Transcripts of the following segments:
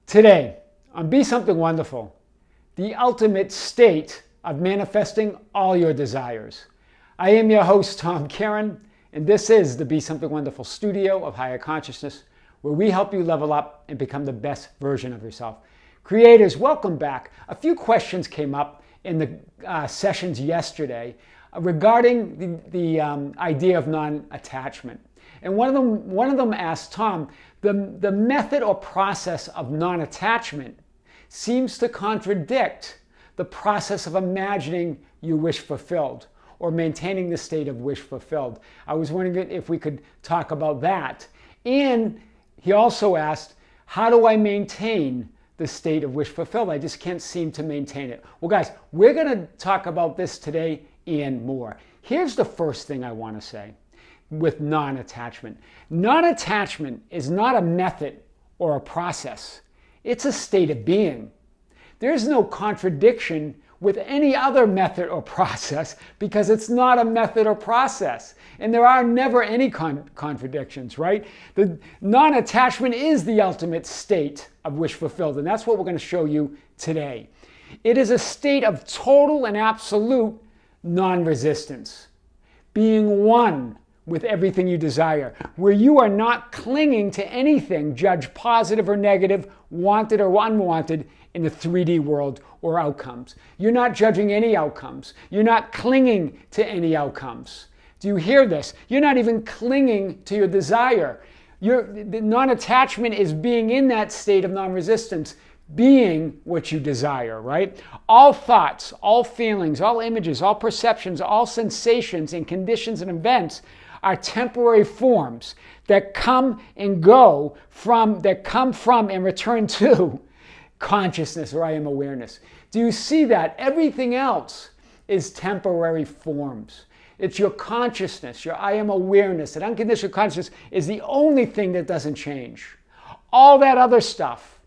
Today, on Be Something Wonderful, the ultimate state of manifesting all your desires. I am your host, Tom Karen, and this is the Be Something Wonderful studio of higher consciousness, where we help you level up and become the best version of yourself. Creators, welcome back. A few questions came up in the sessions yesterday regarding the idea of non-attachment. And one of them asked, Tom, the method or process of non-attachment seems to contradict the process of imagining your wish fulfilled or maintaining the state of wish fulfilled. I was wondering if we could talk about that. And he also asked, how do I maintain the state of wish fulfilled? I just can't seem to maintain it. Well, guys, we're going to talk about this today and more. Here's the first thing I want to say with non-attachment. Non-attachment is not a method or a process. It's a state of being. There's no contradiction with any other method or process because it's not a method or process. And there are never any contradictions, right? The non-attachment is the ultimate state of wish fulfilled, and that's what we're going to show you today. It is a state of total and absolute non-resistance, being one with everything you desire, where you are not clinging to anything judged positive or negative, wanted or unwanted in the 3D world or outcomes. You're not judging any outcomes. You're not clinging to any outcomes. Do you hear this? You're not even clinging to your desire. The non-attachment is being in that state of non-resistance, being what you desire, right? All thoughts, all feelings, all images, all perceptions, all sensations and conditions and events are temporary forms that come and go from and return to consciousness or I am awareness. Do you see that? Everything else is temporary forms. It's your consciousness, your I am awareness, that unconditional consciousness is the only thing that doesn't change. All that other stuff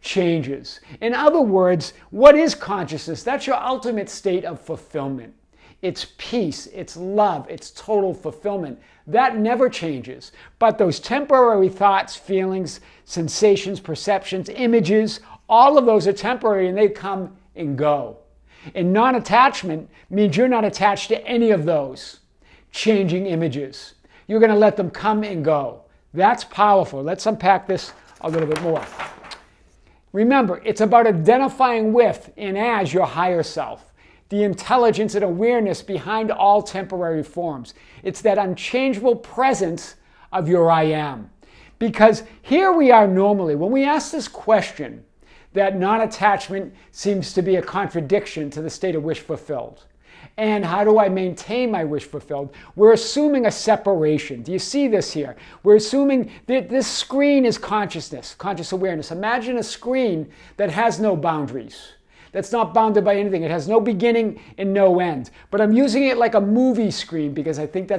changes. In other words, what is consciousness? That's your ultimate state of fulfillment. It's peace, it's love, it's total fulfillment. That never changes. But those temporary thoughts, feelings, sensations, perceptions, images, all of those are temporary and they come and go. And non-attachment means you're not attached to any of those changing images. You're going to let them come and go. That's powerful. Let's unpack this a little bit more. Remember, it's about identifying with and as your higher self. The intelligence and awareness behind all temporary forms. It's that unchangeable presence of your I am. Because here we are normally, when we ask this question, that non-attachment seems to be a contradiction to the state of wish fulfilled. And how do I maintain my wish fulfilled? We're assuming a separation. Do you see this here? We're assuming that this screen is consciousness, conscious awareness. Imagine a screen that has no boundaries. That's not bounded by anything. It has no beginning and no end. But I'm using it like a movie screen because I think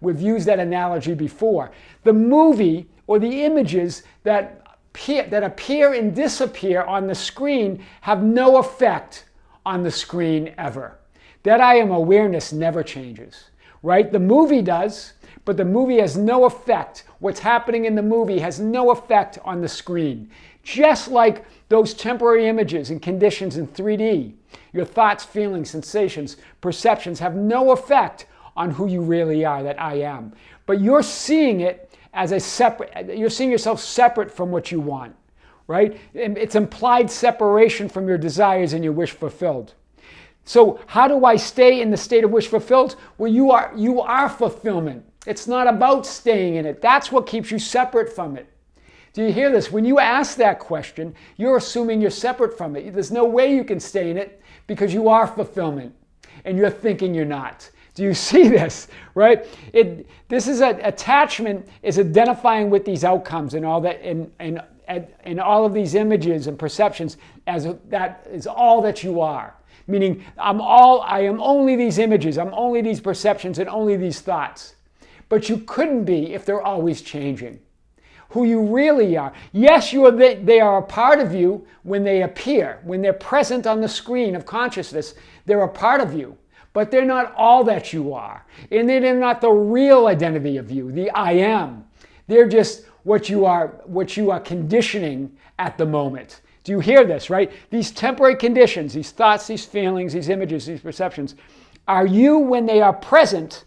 we've used that analogy before. The movie or the images that appear and disappear on the screen have no effect on the screen ever. That I am awareness never changes, right? The movie does, but the movie has no effect. What's happening in the movie has no effect on the screen. Just like those temporary images and conditions in 3D, your thoughts, feelings, sensations, perceptions have no effect on who you really are, that I am. But you're seeing it as you're seeing yourself separate from what you want, right? It's implied separation from your desires and your wish fulfilled. So how do I stay in the state of wish fulfilled? Well, you are fulfillment. It's not about staying in it. That's what keeps you separate from it. Do you hear this? When you ask that question, you're assuming you're separate from it. There's no way you can stay in it because you are fulfillment and you're thinking you're not. Do you see this, right? Attachment is identifying with these outcomes and all that and all of these images and perceptions as that is all that you are. Meaning I am only these images, I'm only these perceptions and only these thoughts. But you couldn't be if they're always changing. Who you really are. Yes, they are a part of you when they appear, when they're present on the screen of consciousness, they're a part of you. But they're not all that you are. And they're not the real identity of you, the I am. They're just what you are conditioning at the moment. Do you hear this, right? These temporary conditions, these thoughts, these feelings, these images, these perceptions, are you when they are present,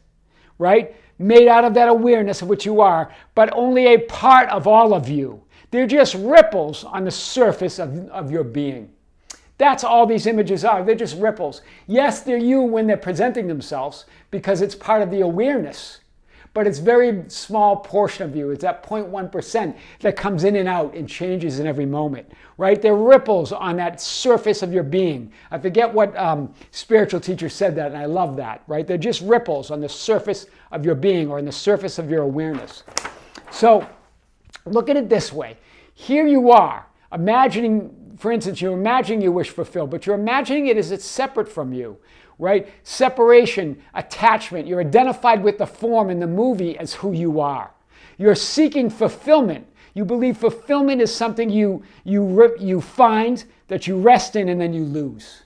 right? Made out of that awareness of what you are, but only a part of all of you. They're just ripples on the surface of your being. That's all these images are. They're just ripples. Yes, they're you when they're presenting themselves because it's part of the awareness. But it's a very small portion of you. It's that 0.1% that comes in and out and changes in every moment, right? They're ripples on that surface of your being. I forget what spiritual teacher said that, and I love that, right? They're just ripples on the surface of your being or on the surface of your awareness. So look at it this way. Here you are, imagining, for instance, you're imagining your wish fulfilled, but you're imagining it as it's separate from you. Right? Separation, attachment. You're identified with the form in the movie as who you are. You're seeking fulfillment. You believe fulfillment is something you find, that you rest in, and then you lose.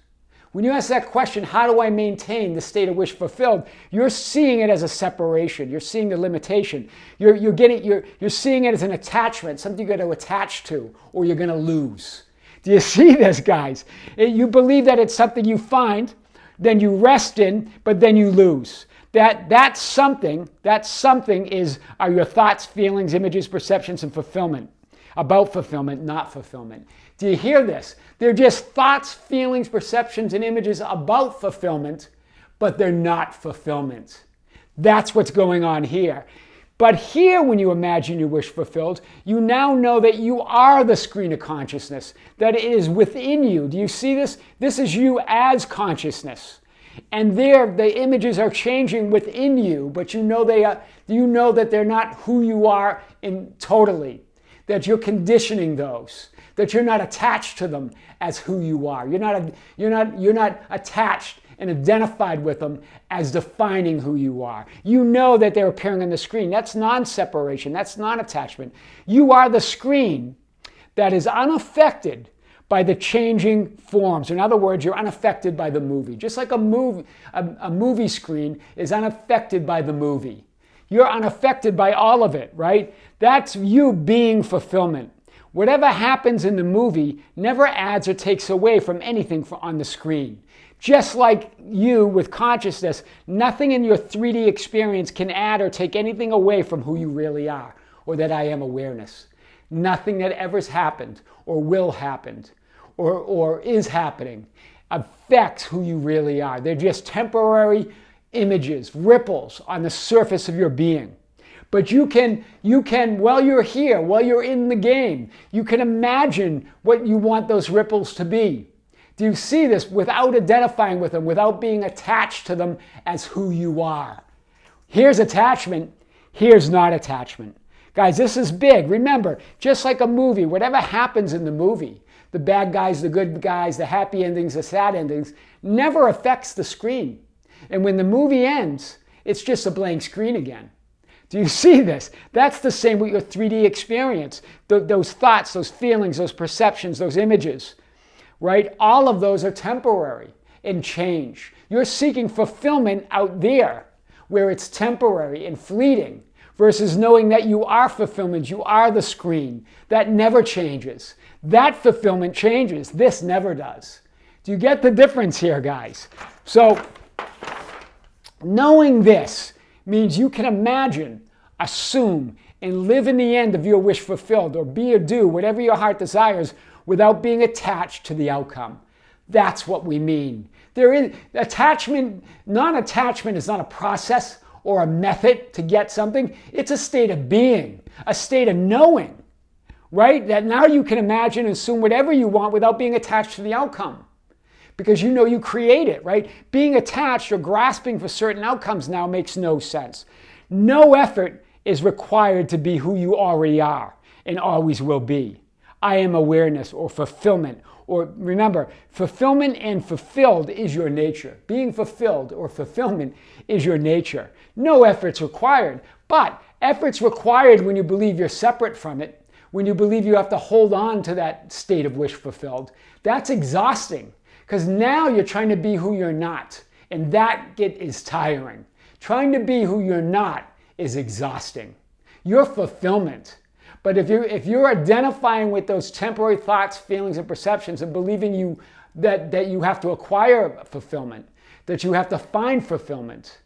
When you ask that question, how do I maintain the state of wish fulfilled? You're seeing it as a separation. You're seeing the limitation. You're seeing it as an attachment, something you're going to attach to, or you're going to lose. Do you see this, guys? You believe that it's something you find, then you rest in, but then you lose. That something are your thoughts, feelings, images, perceptions, and fulfillment. About fulfillment, not fulfillment. Do you hear this? They're just thoughts, feelings, perceptions, and images about fulfillment, but they're not fulfillment. That's what's going on here. But here, when you imagine your wish fulfilled, you now know that you are the screen of consciousness, that it is within you. Do you see this? This is you as consciousness. And there, the images are changing within you, but you know that they're not who you are in totally, that you're conditioning those, that you're not attached to them as who you are. You're not attached and identified with them as defining who you are. You know that they're appearing on the screen. That's non-separation. That's non-attachment. You are the screen that is unaffected by the changing forms. In other words, you're unaffected by the movie. Just like a movie screen is unaffected by the movie. You're unaffected by all of it, right? That's you being fulfillment. Whatever happens in the movie never adds or takes away from anything on the screen. Just like you with consciousness, nothing in your 3D experience can add or take anything away from who you really are, or that I am awareness. Nothing that ever's happened or will happen or is happening affects who you really are. They're just temporary images, ripples on the surface of your being. But you can, while you're here, while you're in the game, you can imagine what you want those ripples to be. Do you see this without identifying with them, without being attached to them as who you are? Here's attachment, here's not attachment. Guys, this is big. Remember, just like a movie, whatever happens in the movie, the bad guys, the good guys, the happy endings, the sad endings, never affects the screen. And when the movie ends, it's just a blank screen again. Do you see this? That's the same with your 3D experience. Those thoughts, those feelings, those perceptions, those images, right? All of those are temporary and change. You're seeking fulfillment out there where it's temporary and fleeting versus knowing that you are fulfillment, you are the screen. That never changes. That fulfillment changes. This never does. Do you get the difference here, guys? So, knowing this means you can imagine, assume, and live in the end of your wish fulfilled, or be or do whatever your heart desires without being attached to the outcome. That's what we mean. There is attachment, non-attachment is not a process or a method to get something. It's a state of being, a state of knowing, right? That now you can imagine and assume whatever you want without being attached to the outcome. Because you know you create it, right? Being attached or grasping for certain outcomes now makes no sense. No effort is required to be who you already are and always will be. I am awareness or fulfillment. Or remember, fulfillment and fulfilled is your nature. Being fulfilled or fulfillment is your nature. No efforts required, but efforts required when you believe you're separate from it, when you believe you have to hold on to that state of wish fulfilled. That's exhausting because now you're trying to be who you're not, and that is tiring. Trying to be who you're not is exhausting. Your fulfillment. But if you're identifying with those temporary thoughts, feelings, and perceptions and believing that you have to acquire fulfillment, that you have to find fulfillment,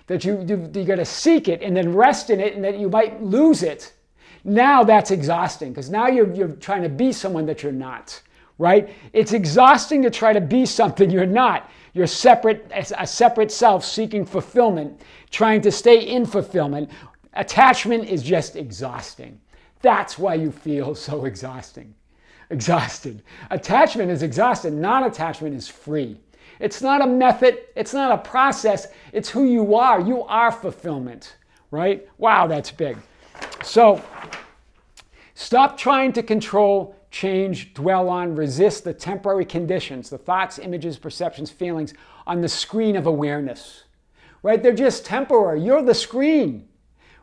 that you got to seek it and then rest in it and that you might lose it, now that's exhausting because now you're trying to be someone that you're not, right? It's exhausting to try to be something you're not. You're a separate self seeking fulfillment, trying to stay in fulfillment. Attachment is just exhausting. That's why you feel so exhausted. Attachment is exhausted. Non-attachment is free. It's not a method. It's not a process. It's who you are. You are fulfillment, right? Wow, that's big. So stop trying to control, change, dwell on, resist the temporary conditions, the thoughts, images, perceptions, feelings on the screen of awareness, right? They're just temporary. You're the screen,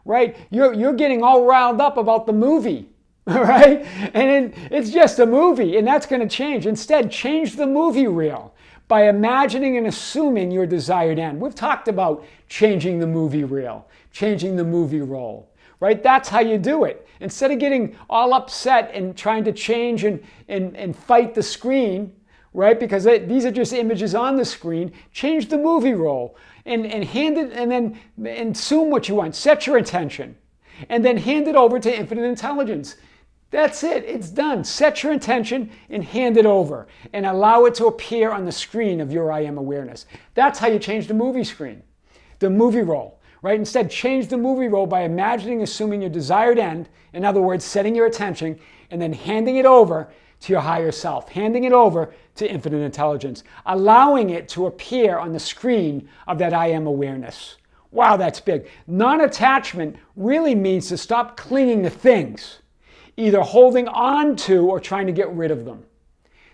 right? You're getting all riled up about the movie, right? And it's just a movie, and that's going to change. Instead, change the movie reel by imagining and assuming your desired end. We've talked about changing the movie reel, changing the movie role, right? That's how you do it. Instead of getting all upset and trying to change and fight the screen, right? Because these are just images on the screen. Change the movie role and hand it and then assume what you want. Set your intention and then hand it over to infinite intelligence. That's it. It's done. Set your intention and hand it over and allow it to appear on the screen of your I am awareness. That's how you change the movie screen, the movie role, right? Instead, change the movie role by imagining, assuming your desired end. In other words, setting your attention and then handing it over to your higher self, handing it over to infinite intelligence, allowing it to appear on the screen of that I am awareness. Wow, that's big. Non-attachment really means to stop clinging to things, either holding on to or trying to get rid of them.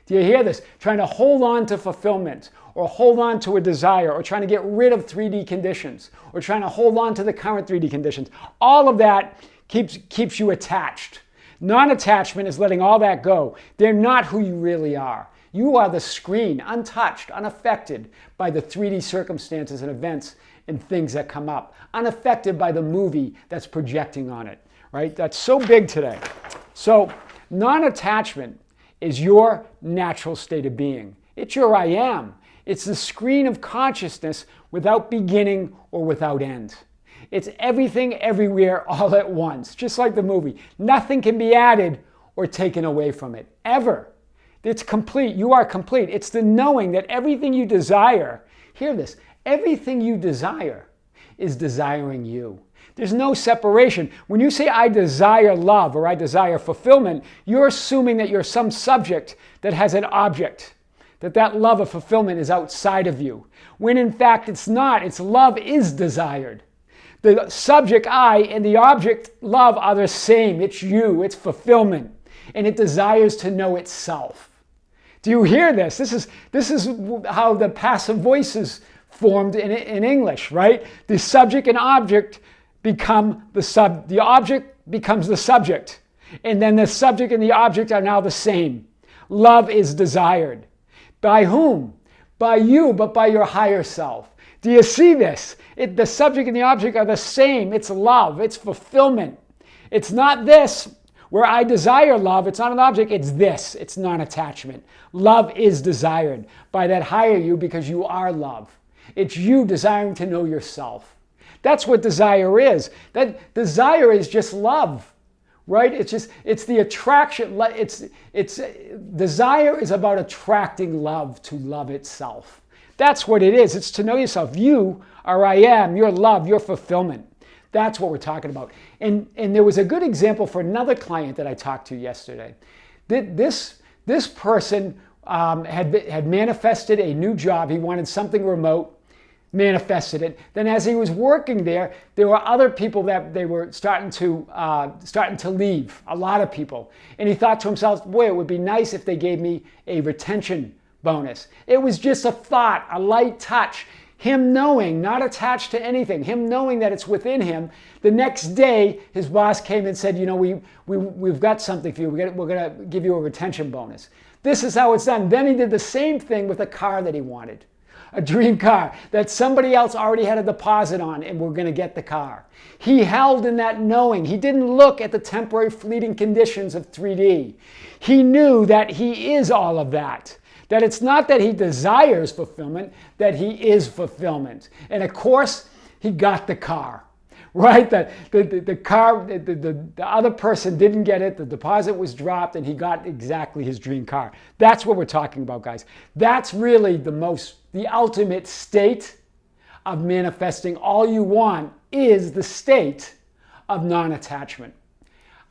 Do you hear this? Trying to hold on to fulfillment or hold on to a desire or trying to get rid of 3D conditions or trying to hold on to the current 3D conditions. All of that keeps you attached. Non-attachment is letting all that go. They're not who you really are. You are the screen, untouched, unaffected by the 3D circumstances and events and things that come up, unaffected by the movie that's projecting on it. Right? That's so big today. So non-attachment is your natural state of being. It's your I am. It's the screen of consciousness without beginning or without end. It's everything, everywhere, all at once, just like the movie. Nothing can be added or taken away from it, ever. It's complete. You are complete. It's the knowing that everything you desire, hear this, everything you desire is desiring you. There's no separation. When you say, I desire love or I desire fulfillment, you're assuming that you're some subject that has an object, that love of fulfillment is outside of you. When in fact it's not. It's love is desired. The subject, I, and the object, love, are the same. It's you. It's fulfillment. And it desires to know itself. Do you hear this? This is how the passive voice is formed in English, right? The subject and object become the object becomes the subject. And then the subject and the object are now the same. Love is desired. By whom? By you, but by your higher self. Do you see this? The subject and the object are the same. It's love. It's fulfillment. It's not this, where I desire love. It's not an object. It's this. It's non-attachment. Love is desired by that higher you because you are love. It's you desiring to know yourself. That's what desire is. That desire is just love, right? It's the attraction. Desire is about attracting love to love itself. That's what it is. It's to know yourself. You are I am, your love, your fulfillment. That's what we're talking about. And there was a good example for another client that I talked to yesterday. This person had manifested a new job. He wanted something remote. Manifested it. Then as he was working there were other people that they were starting to leave, a lot of people. And he thought to himself, boy, it would be nice if they gave me a retention bonus. It was just a thought, a light touch. Him knowing, not attached to anything, him knowing that it's within him. The next day, his boss came and said, you know, we've got something for you. We're going to give you a retention bonus. This is how it's done. Then he did the same thing with a car that he wanted. a dream car that somebody else already had a deposit on and we're going to get the car. He held in that knowing. He didn't look at the temporary fleeting conditions of 3D. He knew that he is all of that. That it's not that he desires fulfillment, that he is fulfillment. And of course, he got the car. Right? The car, the other person didn't get it, the deposit was dropped, and he got exactly his dream car. That's what we're talking about, guys. That's really the ultimate state of manifesting all you want is the state of non-attachment.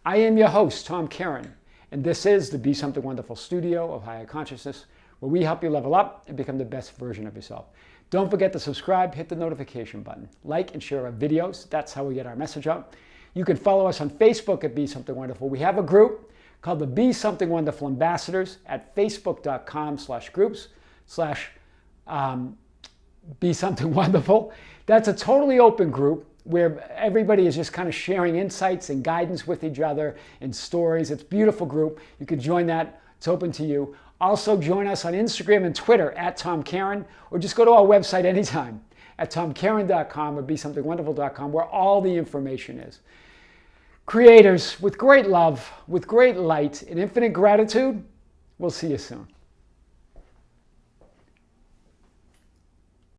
I am your host, Tom Caron, and this is the Be Something Wonderful studio of higher consciousness, where we help you level up and become the best version of yourself. Don't forget to subscribe, hit the notification button, like and share our videos. That's how we get our message out. You can follow us on Facebook at Be Something Wonderful. We have a group called the Be Something Wonderful Ambassadors at facebook.com/groups/Be Something Wonderful. That's a totally open group where everybody is just kind of sharing insights and guidance with each other and stories. It's a beautiful group. You can join that. It's open to you. Also, join us on Instagram and Twitter at Tom Caron, or just go to our website anytime at tomcaron.com or besomethingwonderful.com, where all the information is. Creators, with great love, with great light, and infinite gratitude, we'll see you soon.